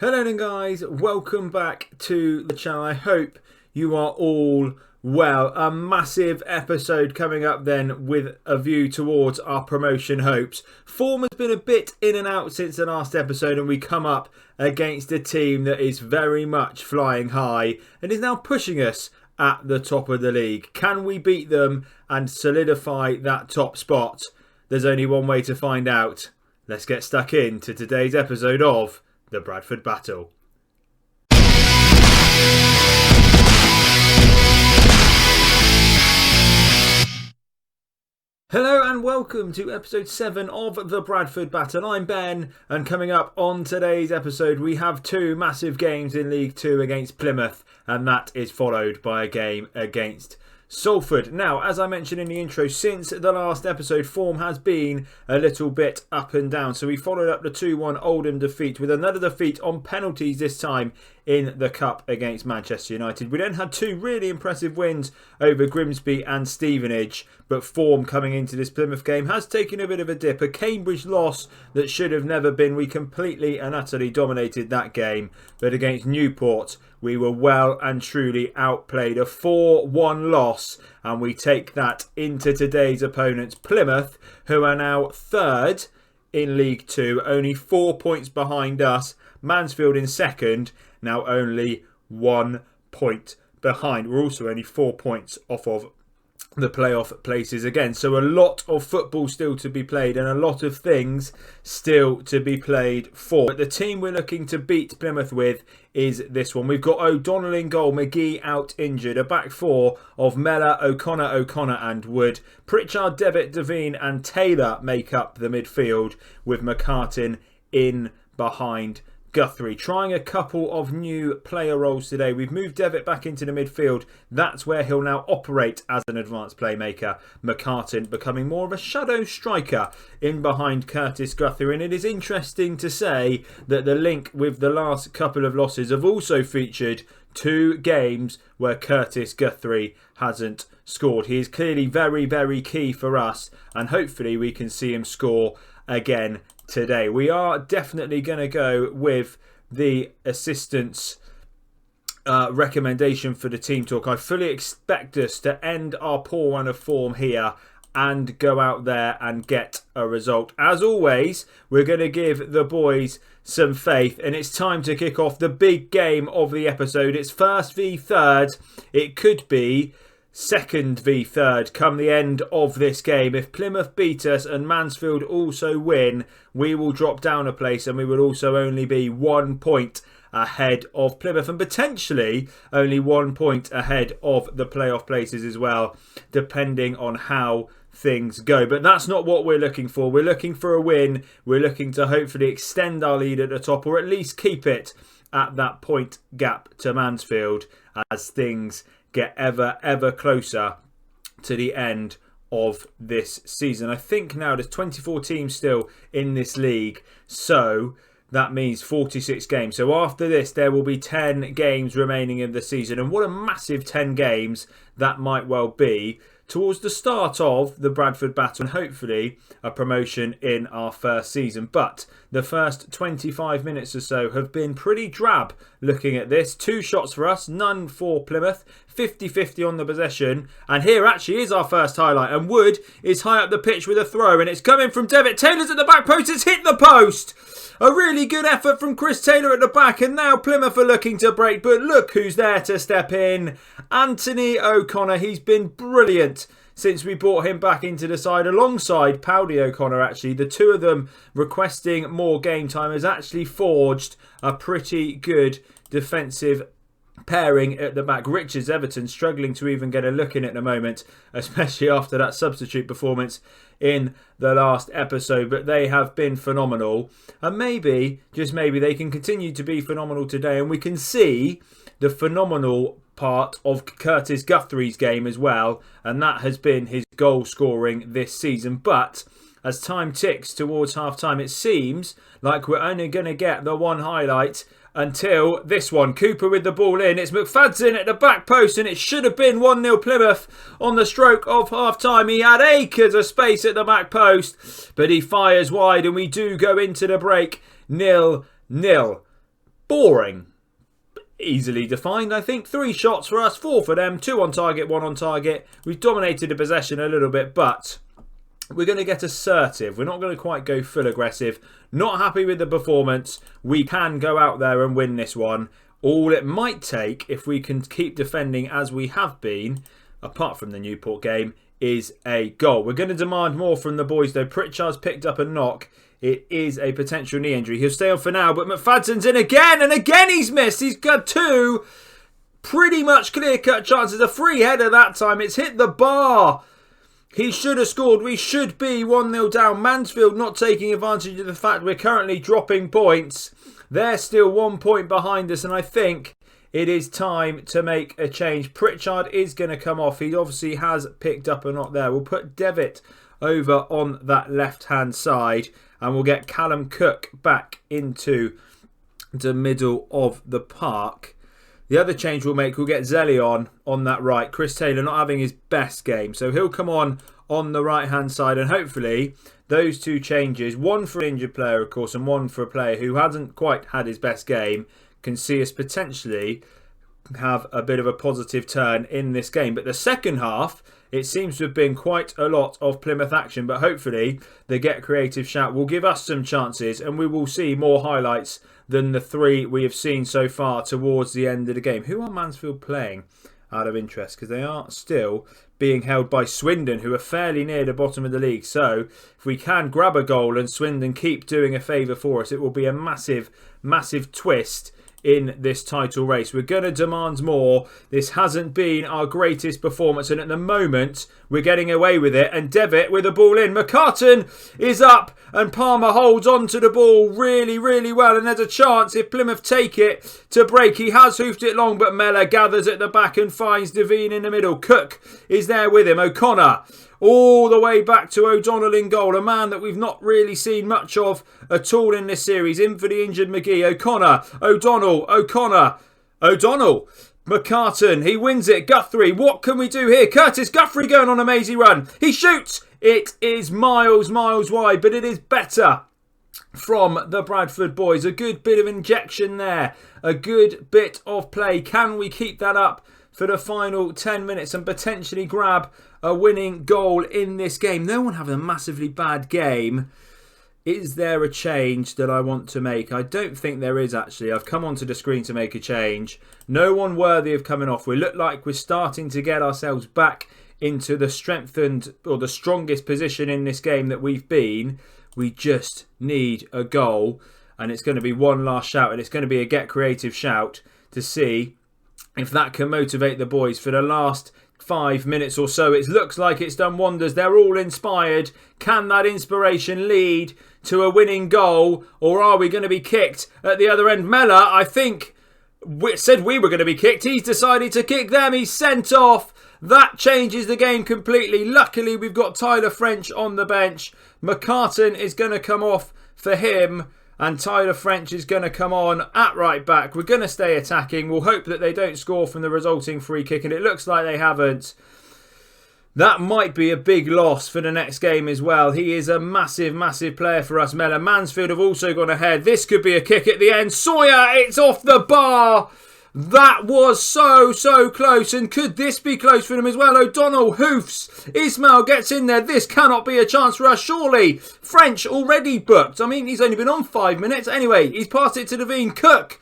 Hello then guys, welcome back to the channel. I hope you are all well. A massive episode coming up then with a view towards our promotion hopes. Form has been a bit in and out since the last episode, and we come up against a team that is very much flying high and is now pushing us at the top of the league. Can we beat them and solidify that top spot? There's only one way to find out. Let's get stuck into today's episode of the Bradford Battle. Hello and welcome to episode 7 of the Bradford Battle. I'm Ben, and coming up on today's episode we have two massive games in League 2 against Plymouth, and that is followed by a game against Salford. Now, as I mentioned in the intro, since the last episode, form has been a little bit up and down. So we followed up the 2-1 Oldham defeat with another defeat on penalties, this time in the Cup against Manchester United. We then had two really impressive wins over Grimsby and Stevenage, but form coming into this Plymouth game has taken a bit of a dip. A Cambridge loss that should have never been. We completely and utterly dominated that game, but against Newport we were well and truly outplayed. A 4-1 loss, and we take that into today's opponents, Plymouth, who are now third in League 2, only 4 points behind us. Mansfield in second, now only 1 point behind. We're also only 4 points off of the playoff places again. So a lot of football still to be played and a lot of things still to be played for. But the team we're looking to beat Plymouth with is this one. We've got O'Donnell in goal, McGee out injured. A back four of Mellor, O'Connor and Wood. Pritchard, Devitt, Devine and Taylor make up the midfield, with McCartin in behind Guthrie. Trying a couple of new player roles today. We've moved Devitt back into the midfield. That's where he'll now operate as an advanced playmaker. McCartin becoming more of a shadow striker in behind Curtis Guthrie. And it is interesting to say that the link with the last couple of losses have also featured two games where Curtis Guthrie hasn't scored. He is clearly very, very key for us, and hopefully we can see him score again today. We are definitely going to go with the assistant's recommendation for the team talk. I fully expect us to end our poor run of form here and go out there and get a result. As always, we're going to give the boys some faith, and it's time to kick off the big game of the episode. It's first v third. It could be second v third come the end of this game. If Plymouth beat us and Mansfield also win, we will drop down a place, and we will also only be 1 point ahead of Plymouth, and potentially only 1 point ahead of the playoff places as well, depending on how things go. But that's not what we're looking for. We're looking for a win. We're looking to hopefully extend our lead at the top, or at least keep it at that point gap to Mansfield as things get ever closer to the end of this season. I think now there's 24 teams still in this league, so that means 46 games. So after this there will be 10 games remaining in the season, and what a massive 10 games that might well be towards the start of the Bradford Battle, and hopefully a promotion in our first season. But the first 25 minutes or so have been pretty drab looking at this. 2 shots for us, none for Plymouth. 50-50 on the possession, and here actually is our first highlight, and Wood is high up the pitch with a throw, and it's coming from Devitt. Taylor's at the back post, it's hit the post. A really good effort from Chris Taylor at the back, and now Plymouth are looking to break, but look who's there to step in. Anthony O'Connor. He's been brilliant since we brought him back into the side alongside Powdy O'Connor. Actually, the two of them requesting more game time has actually forged a pretty good defensive pairing at the back. Richards, Everton struggling to even get a look in at the moment, especially after that substitute performance in the last episode, but they have been phenomenal, and maybe, just maybe, they can continue to be phenomenal today, and we can see the phenomenal part of Curtis Guthrie's game as well, and that has been his goal scoring this season. But as time ticks towards half time, it seems like we're only going to get the one highlight until this one. Cooper with the ball in. It's McFadden at the back post, and it should have been 1-0 Plymouth on the stroke of half time. He had acres of space at the back post, but he fires wide, and we do go into the break 0-0. Boring. Easily defined, I think. 3 shots for us, 4 for them. 2 on target, 1 on target. We've dominated the possession a little bit, but we're going to get assertive. We're not going to quite go full aggressive. Not happy with the performance. We can go out there and win this one. All it might take, if we can keep defending as we have been, apart from the Newport game, is a goal. We're going to demand more from the boys, though. Pritchard's picked up a knock. It is a potential knee injury. He'll stay on for now, but McFadden's in again, and again he's missed. He's got 2 pretty much clear-cut chances. A free header that time. It's hit the bar. He should have scored. We should be 1-0 down. Mansfield not taking advantage of the fact we're currently dropping points. They're still 1 point behind us, and I think it is time to make a change. Pritchard is going to come off. He obviously has picked up a knock there. We'll put Devitt over on that left-hand side, and we'll get Callum Cook back into the middle of the park. The other change we'll make, we'll get Zelly on that right. Chris Taylor not having his best game, so he'll come on the right-hand side, and hopefully those 2 changes, one for an injured player, of course, and one for a player who hasn't quite had his best game, can see us potentially have a bit of a positive turn in this game. But the second half, it seems to have been quite a lot of Plymouth action, but hopefully the Get Creative shout will give us some chances, and we will see more highlights than the 3 we have seen so far towards the end of the game. Who are Mansfield playing, out of interest? Because they are still being held by Swindon, who are fairly near the bottom of the league. So if we can grab a goal and Swindon keep doing a favour for us, it will be a massive, massive twist in this title race. We're going to demand more. This hasn't been our greatest performance, and at the moment we're getting away with it. And Devitt with the ball in. McCartan is up, and Palmer holds on to the ball really, really well, and there's a chance if Plymouth take it to break. He has hoofed it long, but Mellor gathers at the back and finds Devine in the middle. Cook is there with him. O'Connor all the way back to O'Donnell in goal, a man that we've not really seen much of at all in this series. In for the injured McGee. O'Connor, O'Donnell, O'Donnell, McCartan, he wins it. Guthrie, what can we do here? Curtis Guthrie going on a mazy run. He shoots. It is miles wide, but it is better from the Bradford boys. A good bit of injection there. A good bit of play. Can we keep that up for the final 10 minutes and potentially grab a winning goal in this game? No one having a massively bad game. Is there a change that I want to make? I don't think there is, actually. I've come onto the screen to make a change. No one worthy of coming off. We look like we're starting to get ourselves back into the strengthened or the strongest position in this game that we've been. We just need a goal, and it's going to be one last shout, and it's going to be a Get Creative shout to see if that can motivate the boys for the last 5 minutes or so. It looks like it's done wonders. They're all inspired. Can that inspiration lead to a winning goal, or are we going to be kicked at the other end? Mellor, I think, said we were going to be kicked. He's decided to kick them. He's sent off. That changes the game completely. Luckily, we've got Tyler French on the bench. McCartan is going to come off for him, and Tyler French is going to come on at right back. We're going to stay attacking. We'll hope that they don't score from the resulting free kick, and it looks like they haven't. That might be a big loss for the next game as well. He is a massive, massive player for us, Mellor. Mansfield have also gone ahead. This could be a kick at the end. Sawyer, it's off the bar. That was so close, and could this be close for them as well? O'Donnell hoofs. Ismail gets in there. This cannot be a chance for us, surely. French already booked. I mean, he's only been on 5 minutes. Anyway, he's passed it to Devine. Cook.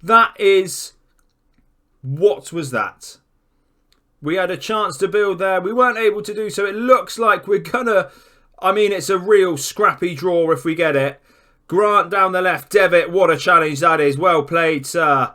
That is... What was that? We had a chance to build there. We weren't able to do so. It looks like we're gonna... I mean, it's a real scrappy draw if we get it. Grant down the left. Devitt, what a challenge that is. Well played, sir.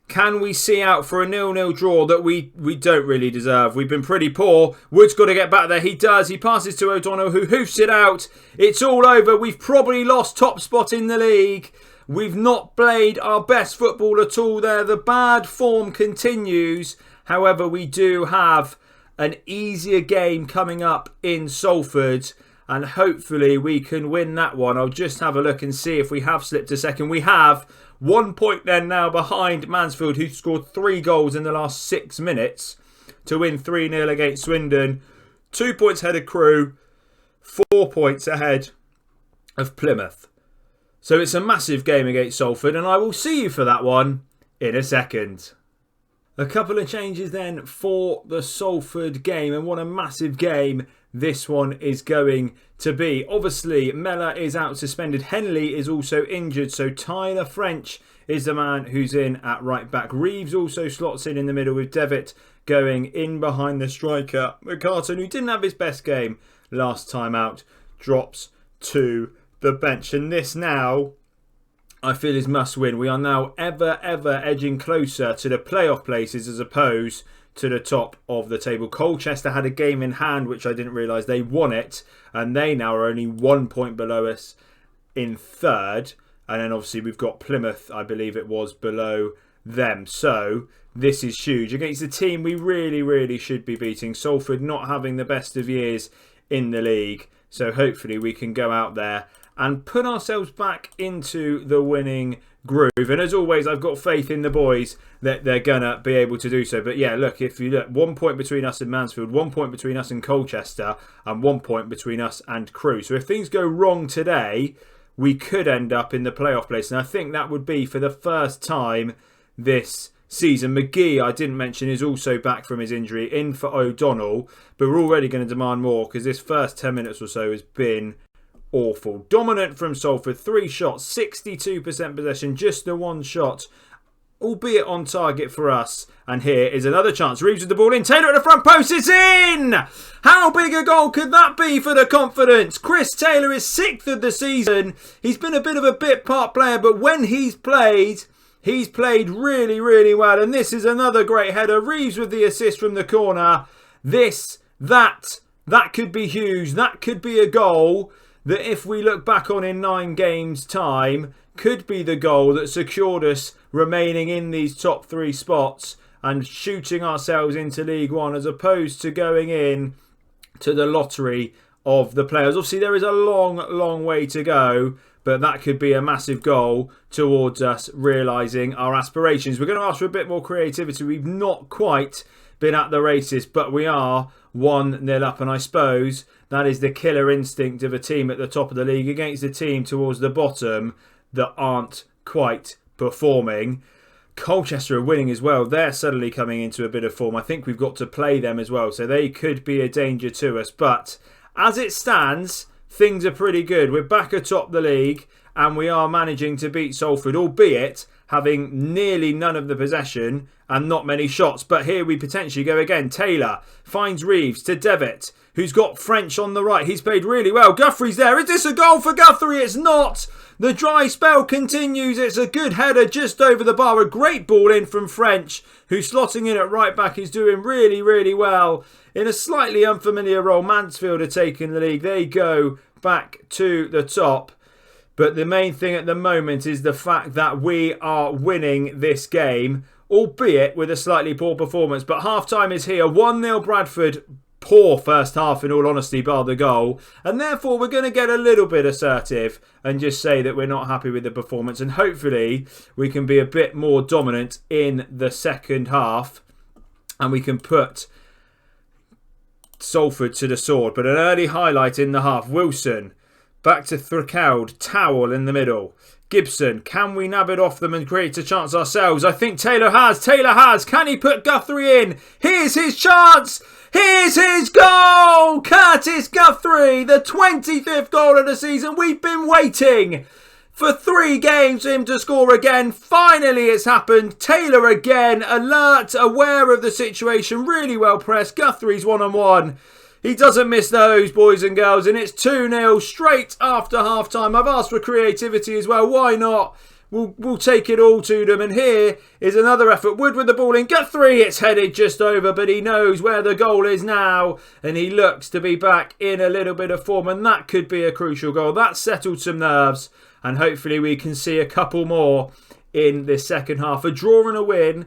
Can we see out for a 0-0 draw that we don't really deserve? We've been pretty poor. Wood's got to get back there. He does. He passes to O'Donnell, who hoofs it out. It's all over. We've probably lost top spot in the league. We've not played our best football at all there. The bad form continues. However, we do have an easier game coming up in Salford, and hopefully we can win that one. I'll just have a look and see if we have slipped a second. We have. 1 point then now behind Mansfield, who scored 3 goals in the last 6 minutes to win 3-0 against Swindon. 2 points ahead of Crewe, 4 points ahead of Plymouth. So it's a massive game against Salford, and I will see you for that one in a second. A couple of changes then for the Salford game, and what a massive game this one is going to be. Obviously, Mellor is out suspended. Henley is also injured, so Tyler French is the man who's in at right back. Reeves also slots in the middle with Devitt going in behind the striker. McCartan, who didn't have his best game last time out, drops to the bench. And this now, I feel, is must win. We are now ever edging closer to the playoff places as opposed to the top of the table. Colchester had a game in hand, which I didn't realise. They won it, and they now are only 1 point below us in third. And then obviously we've got Plymouth, I believe it was, below them. So this is huge against a team we really should be beating. Salford not having the best of years in the league. So hopefully we can go out there and put ourselves back into the winning groove. And as always, I've got faith in the boys that they're going to be able to do so. But yeah, look, if you look, 1 point between us and Mansfield, 1 point between us and Colchester, and 1 point between us and Crewe. So if things go wrong today, we could end up in the playoff place. And I think that would be for the first time this season. McGee, I didn't mention, is also back from his injury, in for O'Donnell. But we're already going to demand more because this first 10 minutes or so has been awful. Dominant from Salford, 3 shots, 62% possession, just the 1 shot, albeit on target for us. And here is another chance. Reeves with the ball in. Taylor at the front post. It's in! How big a goal could that be for the confidence? Chris Taylor is 6th of the season. He's been a bit of a bit part player, but when he's played really well. And this is another great header. Reeves with the assist from the corner. That could be huge. That could be a goal that, if we look back on in 9 games' time, could be the goal that secured us remaining in these top 3 spots and shooting ourselves into League One, as opposed to going in to the lottery of the players. Obviously, there is a long way to go, but that could be a massive goal towards us realising our aspirations. We're going to ask for a bit more creativity. We've not quite been at the races, but we are 1-0 up, and I suppose that is the killer instinct of a team at the top of the league against a team towards the bottom that aren't quite performing. Colchester are winning as well. They're suddenly coming into a bit of form. I think we've got to play them as well, so they could be a danger to us. But as it stands, things are pretty good. We're back atop the league, and we are managing to beat Salford, albeit having nearly none of the possession and not many shots. But here we potentially go again. Taylor finds Reeves to Devitt, who's got French on the right. He's played really well. Guthrie's there. Is this a goal for Guthrie? It's not. The dry spell continues. It's a good header just over the bar. A great ball in from French, who's slotting in at right back. He's doing really well in a slightly unfamiliar role. Mansfield are taking the league. They go back to the top. But the main thing at the moment is the fact that we are winning this game, albeit with a slightly poor performance. But half-time is here. 1-0 Bradford. Poor first half, in all honesty, bar the goal. And therefore, we're going to get a little bit assertive and just say that we're not happy with the performance. And hopefully, we can be a bit more dominant in the second half. And we can put Salford to the sword. But an early highlight in the half. Wilson. Back to Thracaud. Towell in the middle. Gibson. Can we nab it off them and create a chance ourselves? I think Taylor has. Can he put Guthrie in? Here's his chance. Here's his goal. Curtis Guthrie. The 25th goal of the season. We've been waiting for 3 games for him to score again. Finally, it's happened. Taylor again. Alert. Aware of the situation. Really well pressed. Guthrie's 1-on-1. He doesn't miss those, boys and girls, and it's 2-0 straight after half-time. I've asked for creativity as well. Why not? We'll take it all to them. And here is another effort. Wood with the ball in. Guthrie, it's headed just over, but he knows where the goal is now, and he looks to be back in a little bit of form, and that could be a crucial goal. That settled some nerves, and hopefully we can see a couple more in this second half. A draw and a win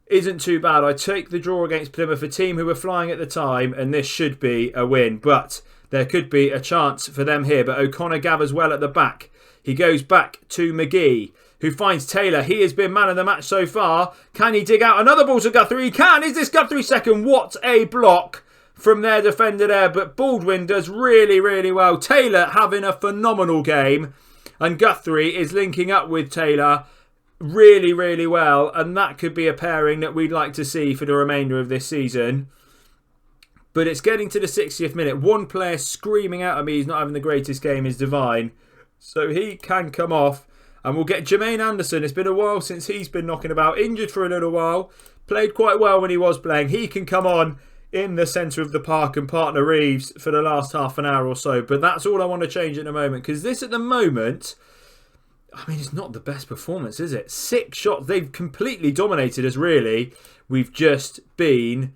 isn't too bad. I take the draw against Plymouth, a team who were flying at the time, and this should be a win. But there could be a chance for them here. But O'Connor gathers well at the back. He goes back to McGee, who finds Taylor. He has been man of the match so far. Can he dig out another ball to Guthrie? He can. Is this Guthrie's second? What a block from their defender there. But Baldwin does really well. Taylor having a phenomenal game. And Guthrie is linking up with Taylor really, really well. And that could be a pairing that we'd like to see for the remainder of this season. But it's getting to the 60th minute. One player screaming out at me he's not having the greatest game is Devine. So he can come off. And we'll get Jermaine Anderson. It's been a while since he's been knocking about. Injured for a little while. Played quite well when he was playing. He can come on in the centre of the park and partner Reeves for the last half an hour or so. But that's all I want to change at the moment. Because this at the moment, I mean, it's not the best performance, is it? 6 shots. They've completely dominated us, really. We've just been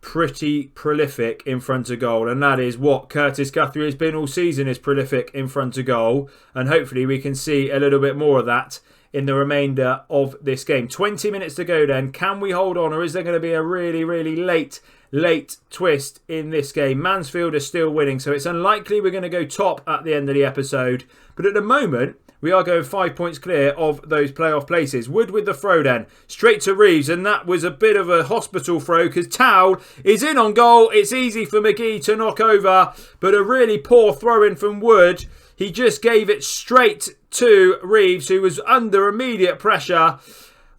pretty prolific in front of goal, and that is what Curtis Guthrie has been all season, is prolific in front of goal, and hopefully we can see a little bit more of that in the remainder of this game. 20 minutes to go then. Can we hold on, or is there going to be a really, really late twist in this game? Mansfield are still winning, so it's unlikely we're going to go top at the end of the episode, but at the moment we are going 5 points clear of those playoff places. Wood with the throw then. Straight to Reeves. And that was a bit of a hospital throw because Towle is in on goal. It's easy for McGee to knock over. But a really poor throw in from Wood. He just gave it straight to Reeves, who was under immediate pressure.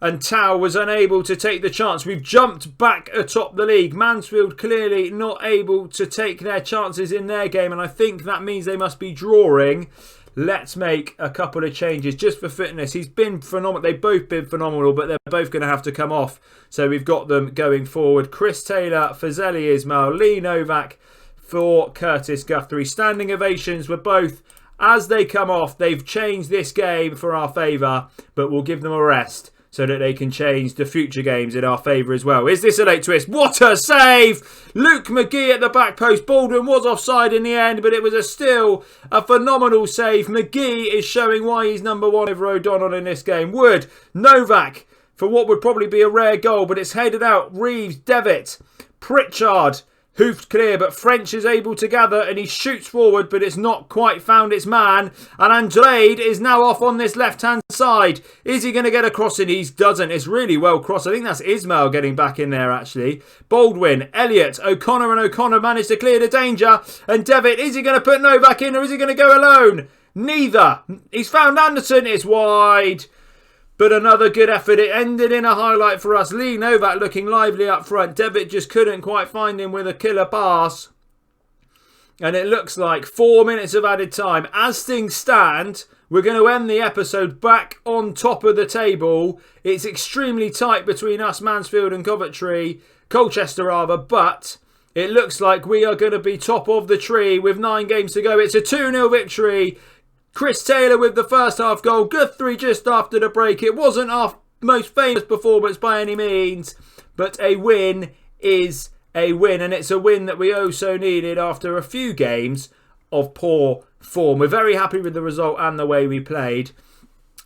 And Towle was unable to take the chance. We've jumped back atop the league. Mansfield clearly not able to take their chances in their game. And I think that means they must be drawing. Let's make a couple of changes just for fitness. He's been phenomenal. They've both been phenomenal, but they're both going to have to come off. So we've got them going forward. Chris Taylor for Zeli Ismail. Lee Novak for Curtis Guthrie. Standing ovations were both as they come off. They've changed this game for our favour, but we'll give them a rest so that they can change the future games in our favour as well. Is this a late twist? What a save! Luke McGee at the back post. Baldwin was offside in the end, but it was still a phenomenal save. McGee is showing why he's number one over O'Donnell in this game. Wood, Novak for what would probably be a rare goal, but it's headed out. Reeves, Devitt, Pritchard. Hoofed clear, but French is able to gather and he shoots forward, but it's not quite found its man. And Andrade is now off on this left-hand side. Is he going to get across it? He doesn't. It's really well crossed. I think that's Ismail getting back in there, actually. Baldwin, Elliott, O'Connor, and O'Connor managed to clear the danger. And Devitt, is he going to put Novak in or is he going to go alone? Neither. He's found Anderson. It's wide. But another good effort. It ended in a highlight for us. Lee Novak looking lively up front. Devitt just couldn't quite find him with a killer pass. And it looks like 4 minutes of added time. As things stand, we're going to end the episode back on top of the table. It's extremely tight between us, Mansfield and Colchester rather. But it looks like we are going to be top of the tree with 9 games to go. It's a 2-0 victory. Chris Taylor with the first half goal. Guthrie just after the break. It wasn't our most famous performance by any means, but a win is a win, and it's a win that we oh so needed after a few games of poor form. We're very happy with the result and the way we played.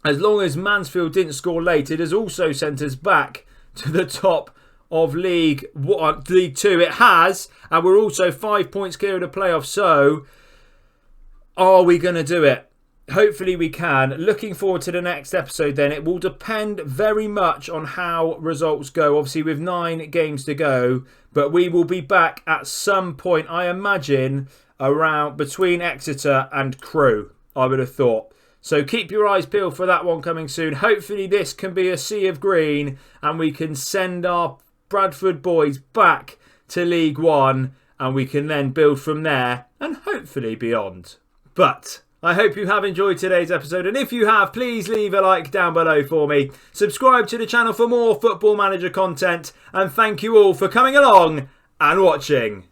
As long as Mansfield didn't score late, it has also sent us back to the top of League 2. It has, and we're also 5 points clear of the playoffs. So, are we going to do it? Hopefully we can. Looking forward to the next episode then. It will depend very much on how results go. Obviously with 9 games to go. But we will be back at some point, I imagine, around between Exeter and Crewe, I would have thought. So keep your eyes peeled for that one coming soon. Hopefully this can be a sea of green and we can send our Bradford boys back to League 1 and we can then build from there and hopefully beyond. But I hope you have enjoyed today's episode, and if you have, please leave a like down below for me. Subscribe to the channel for more Football Manager content, and thank you all for coming along and watching.